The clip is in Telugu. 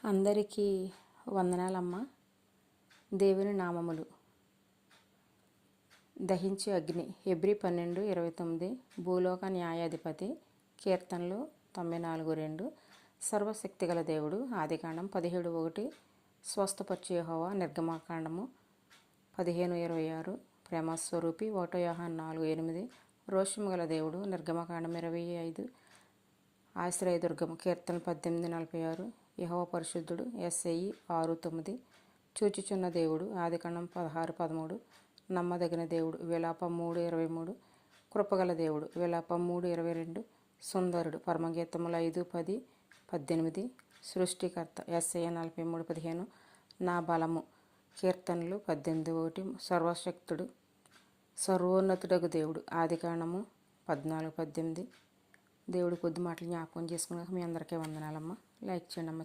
అందరికీ వందనాలమ్మ. దేవుని నామములు. దహించు అగ్ని. హెబ్రీ 12:29. భూలోక న్యాయాధిపతి. కీర్తనలు 94:2. సర్వశక్తిగల దేవుడు. ఆదికాండం 17:1. స్వస్థపరచు యెహోవా. నిర్గమకాండము 15:26. ప్రేమస్వరూపి 1 యోహాను 4:8. రోషము గల దేవుడు. నిర్గమకాండం 25. ఆశ్రయదుర్గము. కీర్తనలు 18:46. యెహోవా పరిశుద్ధుడు. SI 6:9. చూచుచున్న దేవుడు. ఆదికాండం 16:13. నమ్మదగిన దేవుడు. విలాపం 3:23. కృపగల దేవుడు. విలాపం 3:22. సుందరుడు. పరమగీతములు 5:10, 18. సృష్టికర్త. SI 43:15. నా బలము. కీర్తనలు 18:1. సర్వశక్తుడు. సర్వోన్నతుడగు దేవుడు. ఆదికాండము 14:18. దేవుడి కొద్ది మాటలు జ్ఞాపకం చేసుకున్నాక మీ అందరికీ వందనాలమ్మ. లైక్ చేయండి అమ్మ.